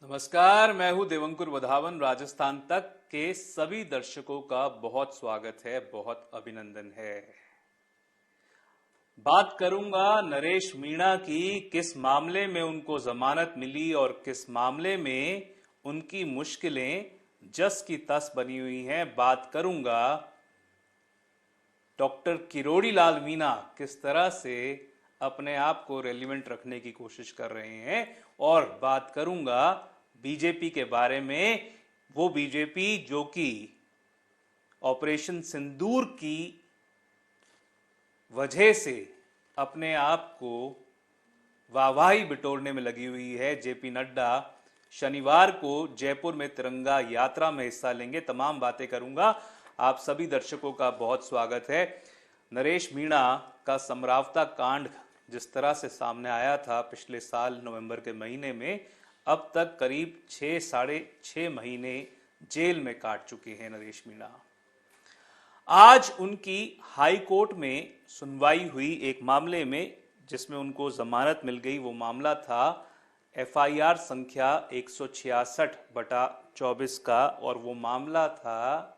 नमस्कार, मैं हूं देवंकुर वधावन। राजस्थान तक के सभी दर्शकों का बहुत स्वागत है, बहुत अभिनंदन है। बात करूंगा नरेश मीणा की, किस मामले में उनको जमानत मिली और किस मामले में उनकी मुश्किलें जस की तस बनी हुई हैं। बात करूंगा डॉक्टर किरोड़ी लाल मीणा किस तरह से अपने आप को रेलिवेंट रखने की कोशिश कर रहे हैं, और बात करूंगा बीजेपी के बारे में। वो बीजेपी जो कि ऑपरेशन सिंदूर की वजह से अपने आप को वाहवाही बिटोरने में लगी हुई है। जेपी नड्डा शनिवार को जयपुर में तिरंगा यात्रा में हिस्सा लेंगे। तमाम बातें करूंगा। आप सभी दर्शकों का बहुत स्वागत है। नरेश मीणा का समरावता कांड जिस तरह से सामने आया था पिछले साल नवंबर के महीने में, अब तक करीब 6-6.5 महीने जेल में काट चुके हैं नरेश मीणा। आज उनकी हाई कोर्ट में सुनवाई हुई एक मामले में जिसमें उनको जमानत मिल गई। वो मामला था एफआईआर संख्या 166/24 का, और वो मामला था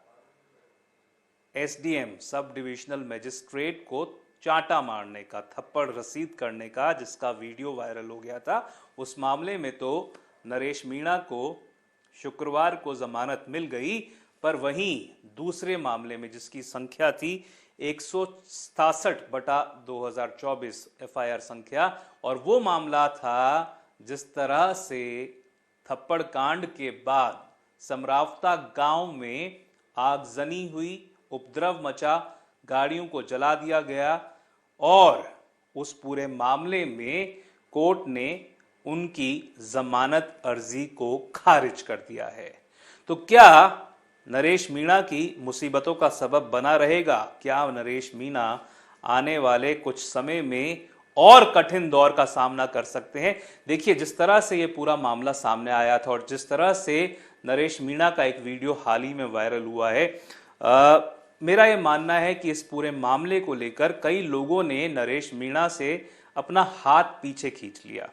एसडीएम सब डिविजनल मजिस्ट्रेट को चांटा मारने का, थप्पड़ रसीद करने का, जिसका वीडियो वायरल हो गया था। उस मामले में तो नरेश मीणा को शुक्रवार को जमानत मिल गई, पर वहीं दूसरे मामले में जिसकी संख्या थी 167/2024 एफआईआर संख्या, और वो मामला था जिस तरह से थप्पड़ कांड के बाद समरावता गांव में आगजनी हुई, उपद्रव मचा, गाड़ियों को जला दिया गया, और उस पूरे मामले में कोर्ट ने उनकी जमानत अर्जी को खारिज कर दिया है। तो क्या नरेश मीणा की मुसीबतों का सबब बना रहेगा? क्या नरेश मीणा आने वाले कुछ समय में और कठिन दौर का सामना कर सकते हैं? देखिए, जिस तरह से ये पूरा मामला सामने आया था और जिस तरह से नरेश मीणा का एक वीडियो हाल ही में वायरल हुआ है, मेरा ये मानना है कि इस पूरे मामले को लेकर कई लोगों ने नरेश मीणा से अपना हाथ पीछे खींच लिया।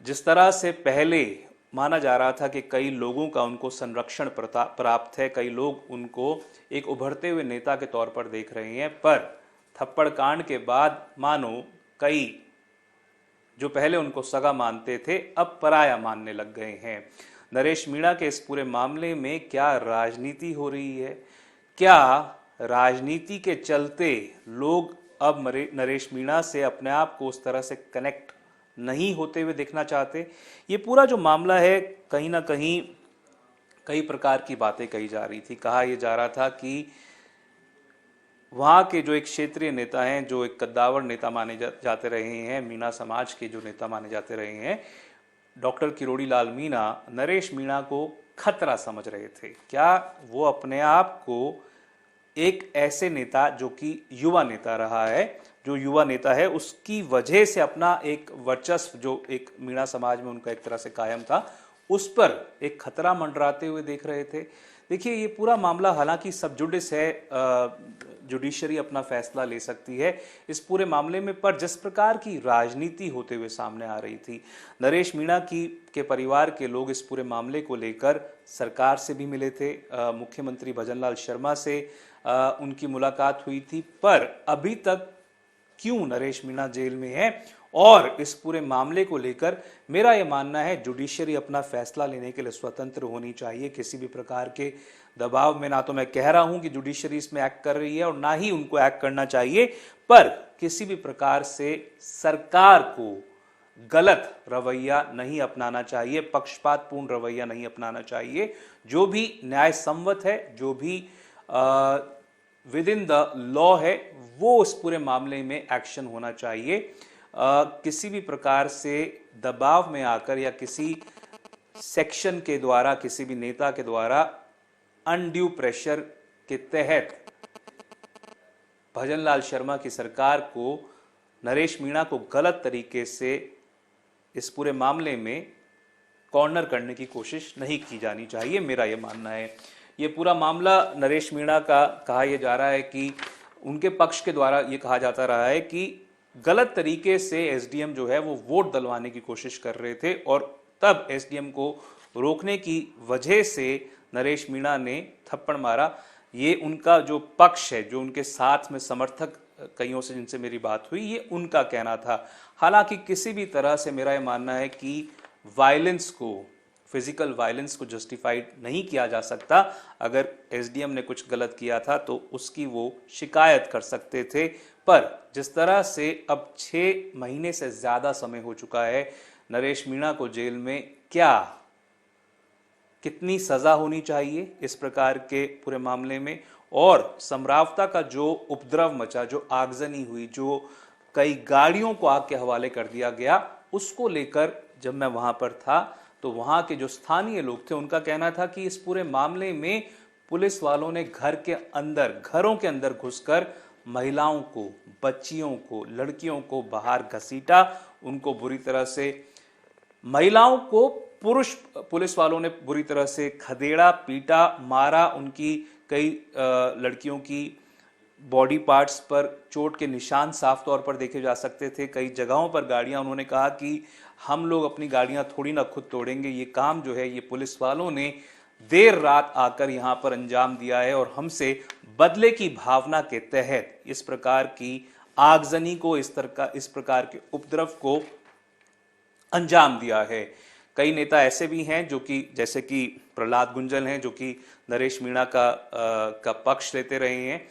जिस तरह से पहले माना जा रहा था कि कई लोगों का उनको संरक्षण प्राप्त है, कई लोग उनको एक उभरते हुए नेता के तौर पर देख रहे हैं, पर थप्पड़ कांड के बाद मानो कई जो पहले उनको सगा मानते थे अब पराया मानने लग गए हैं। नरेश मीणा के इस पूरे मामले में क्या राजनीति हो रही है? क्या राजनीति के चलते लोग अब नरेश मीणा से अपने आप को उस तरह से कनेक्ट नहीं होते हुए देखना चाहते? ये पूरा जो मामला है, कहीं ना कहीं कई प्रकार की बातें कही जा रही थी। कहा यह जा रहा था कि वहाँ के जो एक क्षेत्रीय नेता हैं, जो एक कद्दावर नेता माने जाते रहे हैं, मीणा समाज के जो नेता माने जाते रहे हैं, डॉक्टर किरोड़ी लाल मीणा नरेश मीणा को खतरा समझ रहे थे। क्या वो अपने आप को एक ऐसे नेता जो कि युवा नेता रहा है, जो युवा नेता है, उसकी वजह से अपना एक वर्चस्व जो एक मीणा समाज में उनका एक तरह से कायम था, उस पर एक खतरा मंडराते हुए देख रहे थे? देखिए, ये पूरा मामला हालांकि सब जुडिस है, जुडिशरी अपना फैसला ले सकती है इस पूरे मामले में, पर जिस प्रकार की राजनीति होते हुए सामने आ रही थी, नरेश मीणा के परिवार के लोग इस पूरे मामले को लेकर सरकार से भी मिले थे। मुख्यमंत्री भजनलाल शर्मा से उनकी मुलाकात हुई थी, पर अभी तक क्यों नरेश मीणा जेल में है? और इस पूरे मामले को लेकर मेरा यह मानना है जुडिशरी अपना फैसला लेने के लिए स्वतंत्र होनी चाहिए। किसी भी प्रकार के दबाव में, ना तो मैं कह रहा हूं कि जुडिशरी इसमें एक्ट कर रही है और ना ही उनको एक्ट करना चाहिए, पर किसी भी प्रकार से सरकार को गलत रवैया नहीं अपनाना चाहिए, पक्षपातपूर्ण रवैया नहीं अपनाना चाहिए। जो भी न्याय सम्मत है, जो भी विद इन द लॉ है, वो उस पूरे मामले में एक्शन होना चाहिए। किसी भी प्रकार से दबाव में आकर या किसी सेक्शन के द्वारा, किसी भी नेता के द्वारा अनड्यू प्रेशर के तहत भजनलाल शर्मा की सरकार को, नरेश मीणा को गलत तरीके से इस पूरे मामले में कॉर्नर करने की कोशिश नहीं की जानी चाहिए, मेरा यह मानना है। ये पूरा मामला नरेश मीणा का कहा यह जा रहा है कि उनके पक्ष के द्वारा ये कहा जाता रहा है कि गलत तरीके से एसडीएम जो है वो वोट दलवाने की कोशिश कर रहे थे, और तब एसडीएम को रोकने की वजह से नरेश मीणा ने थप्पड़ मारा। ये उनका जो पक्ष है, जो उनके साथ में समर्थक कईयों से जिनसे मेरी बात हुई, ये उनका कहना था। हालांकि किसी भी तरह से मेरा ये मानना है कि वायलेंस को, फिजिकल वायलेंस को जस्टिफाइड नहीं किया जा सकता। अगर एसडीएम ने कुछ गलत किया था तो उसकी वो शिकायत कर सकते थे, पर जिस तरह से अब 6 महीने से ज्यादा समय हो चुका है नरेश मीणा को जेल में, क्या कितनी सजा होनी चाहिए इस प्रकार के पूरे मामले में, और समरावता का जो उपद्रव मचा, जो आगजनी हुई, जो कई गाड़ियों को आग के हवाले कर दिया गया, उसको लेकर जब मैं वहां पर था तो वहां के जो स्थानीय लोग थे उनका कहना था कि इस पूरे मामले में पुलिस वालों ने घरों के अंदर घुसकर महिलाओं को, बच्चियों को, लड़कियों को बाहर घसीटा, उनको बुरी तरह से, महिलाओं को पुरुष पुलिस वालों ने बुरी तरह से खदेड़ा, पीटा, मारा। उनकी कई लड़कियों की बॉडी पार्ट्स पर चोट के निशान साफ तौर पर देखे जा सकते थे। कई जगहों पर गाड़ियां, उन्होंने कहा कि हम लोग अपनी गाड़ियां थोड़ी ना खुद तोड़ेंगे, ये काम जो है ये पुलिस वालों ने देर रात आकर यहां पर अंजाम दिया है और हमसे बदले की भावना के तहत इस प्रकार की आगजनी को, इस प्रकार के उपद्रव को अंजाम दिया है। कई नेता ऐसे भी हैं जो कि, जैसे कि प्रहलाद गुंजल हैं, जो कि नरेश मीणा का पक्ष लेते रहे हैं।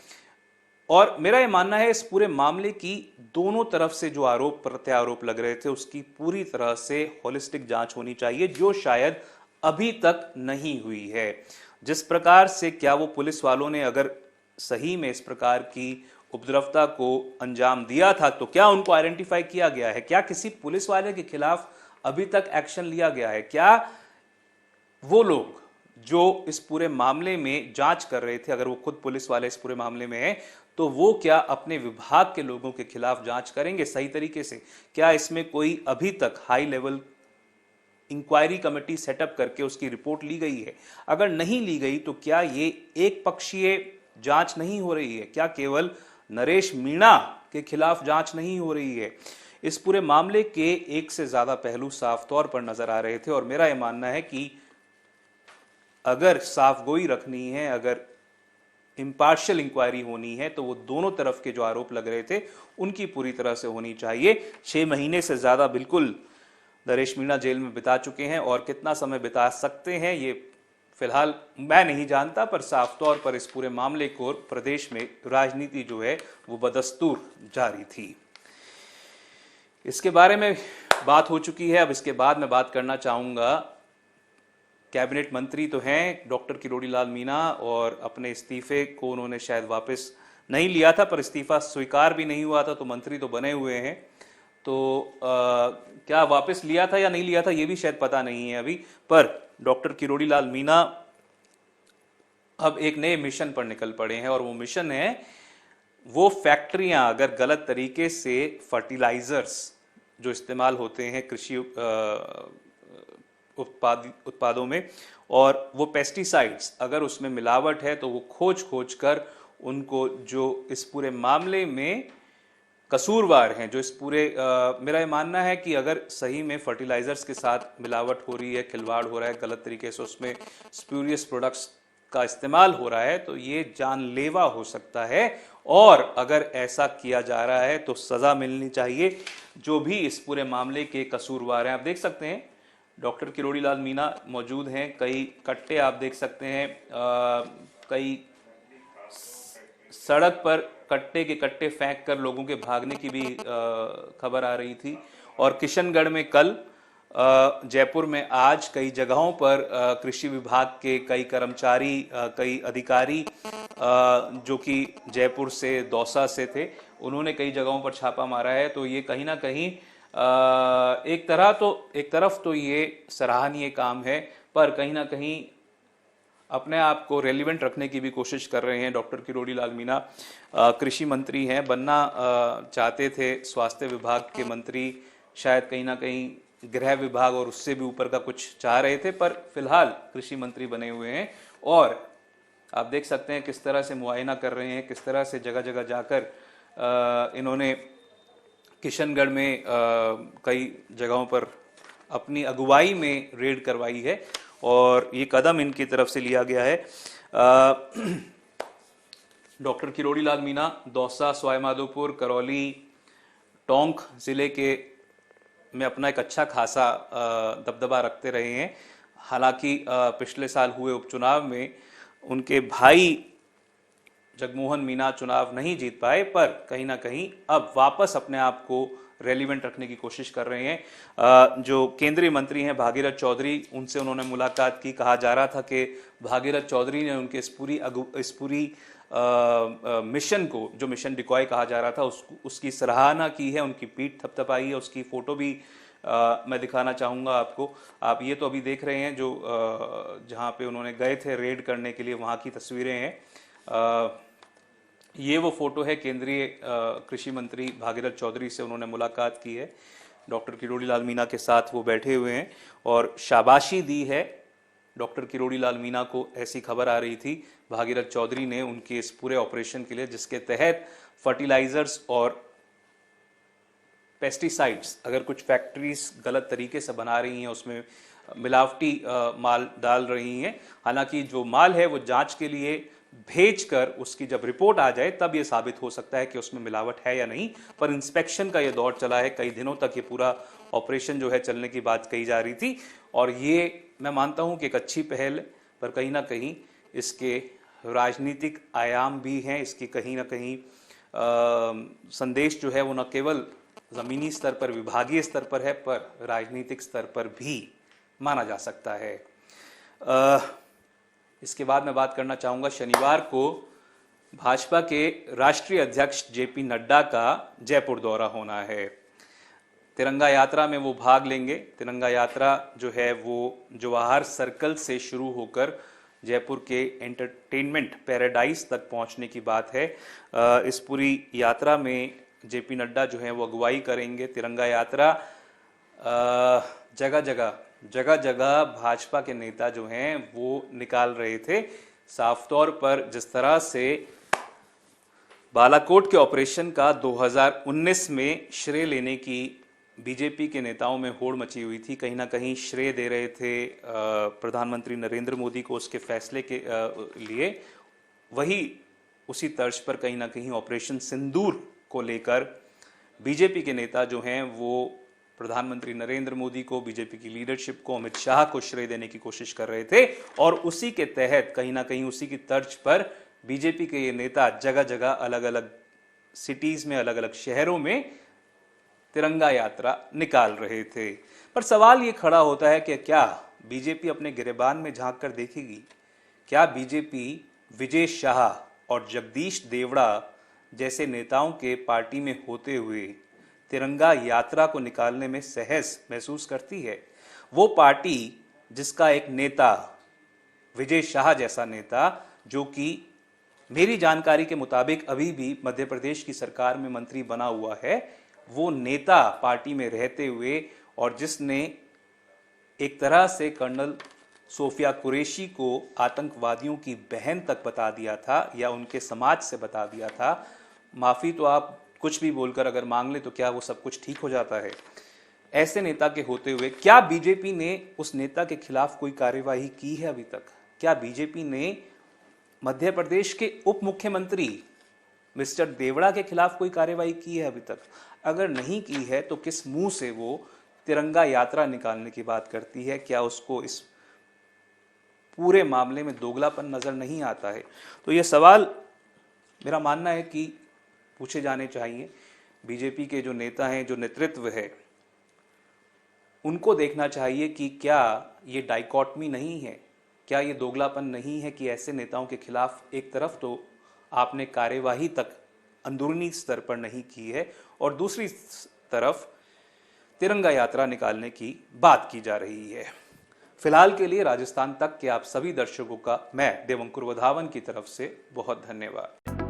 और मेरा यह मानना है इस पूरे मामले की दोनों तरफ से जो आरोप प्रत्यारोप लग रहे थे उसकी पूरी तरह से होलिस्टिक जांच होनी चाहिए, जो शायद अभी तक नहीं हुई है। जिस प्रकार से, क्या वो पुलिस वालों ने अगर सही में इस प्रकार की उपद्रवता को अंजाम दिया था तो क्या उनको आइडेंटिफाई किया गया है? क्या किसी पुलिस वाले के खिलाफ अभी तक एक्शन लिया गया है? क्या वो लोग जो इस पूरे मामले में जांच कर रहे थे, अगर वो खुद पुलिस वाले इस पूरे मामले में हैं, तो वो क्या अपने विभाग के लोगों के खिलाफ जांच करेंगे सही तरीके से? क्या इसमें कोई अभी तक high level inquiry committee setup करके उसकी रिपोर्ट ली गई है? अगर नहीं ली गई तो क्या ये एक पक्षीय जांच नहीं हो रही है? क्या केवल नरेश मीणा के खिलाफ जांच नहीं हो रही है? इस पूरे मामले के एक से ज्यादा पहलू साफ तौर पर नजर आ रहे थे और मेरा यह मानना है कि अगर साफगोई रखनी है, अगर इम्पार्शियल इंक्वायरी होनी है, तो वो दोनों तरफ के जो आरोप लग रहे थे उनकी पूरी तरह से होनी चाहिए। 6 महीने से ज्यादा बिल्कुल नरेश मीणा जेल में बिता चुके हैं और कितना समय बिता सकते हैं ये फिलहाल मैं नहीं जानता, पर साफ तौर पर इस पूरे मामले को प्रदेश में राजनीति जो है वो बदस्तूर जारी थी। इसके बारे में बात हो चुकी है। अब इसके बाद मैं बात करना चाहूंगा, कैबिनेट मंत्री तो हैं डॉक्टर किरोड़ी लाल मीणा और अपने इस्तीफे को उन्होंने शायद वापस नहीं लिया था, पर इस्तीफा स्वीकार भी नहीं हुआ था, तो मंत्री तो बने हुए हैं। तो क्या वापस लिया था या नहीं लिया था ये भी शायद पता नहीं है अभी, पर डॉक्टर किरोड़ी लाल मीणा अब एक नए मिशन पर निकल पड़े हैं और वो मिशन है, वो फैक्ट्रियां अगर गलत तरीके से फर्टिलाइजर्स जो इस्तेमाल होते हैं कृषि उत्पादों में, और वो पेस्टिसाइड्स अगर उसमें मिलावट है तो वो खोज कर उनको, जो इस पूरे मामले में कसूरवार हैं, जो इस पूरे मेरा ये मानना है कि अगर सही में फर्टिलाइजर्स के साथ मिलावट हो रही है, खिलवाड़ हो रहा है, गलत तरीके से उसमें स्प्यूरियस प्रोडक्ट्स का इस्तेमाल हो रहा है, तो ये जानलेवा हो सकता है। और अगर ऐसा किया जा रहा है तो सजा मिलनी चाहिए जो भी इस पूरे मामले के कसूरवार हैं। आप देख सकते हैं डॉक्टर किरोड़ी लाल मीणा मौजूद हैं, कई कट्टे आप देख सकते हैं, कई सड़क पर कट्टे के कट्टे फेंक कर लोगों के भागने की भी खबर आ रही थी। और किशनगढ़ में कल, जयपुर में आज कई जगहों पर कृषि विभाग के कई कर्मचारी, कई अधिकारी जो कि जयपुर से, दौसा से थे, उन्होंने कई जगहों पर छापा मारा है। तो ये कहीं ना कहीं एक तरफ तो ये सराहनीय काम है, पर कहीं ना कहीं अपने आप को रेलिवेंट रखने की भी कोशिश कर रहे हैं। डॉक्टर किरोड़ी लाल मीणा कृषि मंत्री हैं, बनना चाहते थे स्वास्थ्य विभाग के मंत्री, शायद कहीं ना कहीं गृह विभाग और उससे भी ऊपर का कुछ चाह रहे थे, पर फिलहाल कृषि मंत्री बने हुए हैं। और आप देख सकते हैं किस तरह से मुआयना कर रहे हैं, किस तरह से जगह जगह जाकर इन्होंने किशनगढ़ में कई जगहों पर अपनी अगुवाई में रेड करवाई है और ये कदम इनकी तरफ से लिया गया है। डॉक्टर किरोड़ी लाल मीणा दौसा, सवाईमाधोपुर, करौली, टोंक जिले के में अपना एक अच्छा खासा दबदबा रखते रहे हैं। हालांकि पिछले साल हुए उपचुनाव में उनके भाई जगमोहन मीणा चुनाव नहीं जीत पाए, पर कहीं ना कहीं अब वापस अपने आप को रेलिवेंट रखने की कोशिश कर रहे हैं। जो केंद्रीय मंत्री हैं भागीरथ चौधरी, उनसे उन्होंने मुलाकात की। कहा जा रहा था कि भागीरथ चौधरी ने उनके इस पूरी मिशन को, जो मिशन डिकॉय कहा जा रहा था, उसकी सराहना की है, उनकी पीठ थपथपाई है। उसकी फोटो भी मैं दिखाना चाहूँगा आपको। आप ये तो अभी देख रहे हैं जो जहाँ पे उन्होंने गए थे रेड करने के लिए, वहाँ की तस्वीरें हैं। ये वो फोटो है, केंद्रीय कृषि मंत्री भागीरथ चौधरी से उन्होंने मुलाकात की है। डॉक्टर किरोड़ी लाल मीणा के साथ वो बैठे हुए हैं और शाबाशी दी है डॉक्टर किरोड़ी लाल मीणा को। ऐसी खबर आ रही थी भागीरथ चौधरी ने उनके इस पूरे ऑपरेशन के लिए, जिसके तहत फर्टिलाइजर्स और पेस्टिसाइड्स, अगर कुछ फैक्ट्रीज गलत तरीके से बना रही हैं, उसमें मिलावटी माल डाल रही हैं। हालांकि जो माल है वो जांच के लिए भेजकर उसकी जब रिपोर्ट आ जाए तब ये साबित हो सकता है कि उसमें मिलावट है या नहीं। पर इंस्पेक्शन का ये दौर चला है, कई दिनों तक ये पूरा ऑपरेशन जो है चलने की बात कही जा रही थी और ये मैं मानता हूं कि एक अच्छी पहल, पर कहीं ना कहीं इसके राजनीतिक आयाम भी हैं। इसकी कहीं ना कहीं संदेश जो है वो न केवल जमीनी स्तर पर, विभागीय स्तर पर है, पर राजनीतिक स्तर पर भी माना जा सकता है। इसके बाद मैं बात करना चाहूँगा, शनिवार को भाजपा के राष्ट्रीय अध्यक्ष जेपी नड्डा का जयपुर दौरा होना है। तिरंगा यात्रा में वो भाग लेंगे। तिरंगा यात्रा जो है वो जवाहर सर्कल से शुरू होकर जयपुर के एंटरटेनमेंट पैराडाइज तक पहुंचने की बात है। इस पूरी यात्रा में जेपी नड्डा जो है वो अगुवाई करेंगे। तिरंगा यात्रा जगह जगह भाजपा के नेता जो हैं वो निकाल रहे थे। साफ तौर पर जिस तरह से बालाकोट के ऑपरेशन का 2019 में श्रेय लेने की बीजेपी के नेताओं में होड़ मची हुई थी, कहीं ना कहीं श्रेय दे रहे थे प्रधानमंत्री नरेंद्र मोदी को उसके फैसले के लिए, वही उसी तर्ज पर कहीं ना कहीं ऑपरेशन सिंदूर को लेकर बीजेपी के नेता जो हैं वो प्रधानमंत्री नरेंद्र मोदी को, बीजेपी की लीडरशिप को, अमित शाह को श्रेय देने की कोशिश कर रहे थे। और उसी के तहत कहीं ना कहीं उसी की तर्ज पर बीजेपी के ये नेता जगह जगह अलग अलग सिटीज में, अलग अलग शहरों में तिरंगा यात्रा निकाल रहे थे। पर सवाल ये खड़ा होता है कि क्या बीजेपी अपने गिरेबान में झांक कर देखेगी? क्या बीजेपी विजय शाह और जगदीश देवड़ा जैसे नेताओं के पार्टी में होते हुए तिरंगा यात्रा को निकालने में सहज महसूस करती है? वो पार्टी जिसका एक नेता, विजय शाह जैसा नेता, जो कि मेरी जानकारी के मुताबिक अभी भी मध्य प्रदेश की सरकार में मंत्री बना हुआ है, वो नेता पार्टी में रहते हुए और जिसने एक तरह से कर्नल सोफिया कुरैशी को आतंकवादियों की बहन तक बता दिया था या उनके समाज से बता दिया था। माफ़ी तो आप कुछ भी बोलकर अगर मांग ले तो क्या वो सब कुछ ठीक हो जाता है? ऐसे नेता के होते हुए क्या बीजेपी ने उस नेता के खिलाफ कोई कार्यवाही की है अभी तक? क्या बीजेपी ने मध्य प्रदेश के उप मुख्यमंत्री मिस्टर देवड़ा के खिलाफ कोई कार्यवाही की है अभी तक? अगर नहीं की है तो किस मुंह से वो तिरंगा यात्रा निकालने की बात करती है? क्या उसको इस पूरे मामले में दोगलापन नजर नहीं आता है? तो ये सवाल मेरा मानना है कि पूछे जाने चाहिए। बीजेपी के जो नेता हैं, जो नेतृत्व है, उनको देखना चाहिए कि क्या ये डाइकॉटमी नहीं है, क्या ये दोगलापन नहीं है कि ऐसे नेताओं के खिलाफ एक तरफ तो आपने कार्यवाही तक अंदरूनी स्तर पर नहीं की है और दूसरी तरफ तिरंगा यात्रा निकालने की बात की जा रही है। फिलहाल के लिए राजस्थान तक के आप सभी दर्शकों का मैं देवंकुर वधावन की तरफ से बहुत धन्यवाद।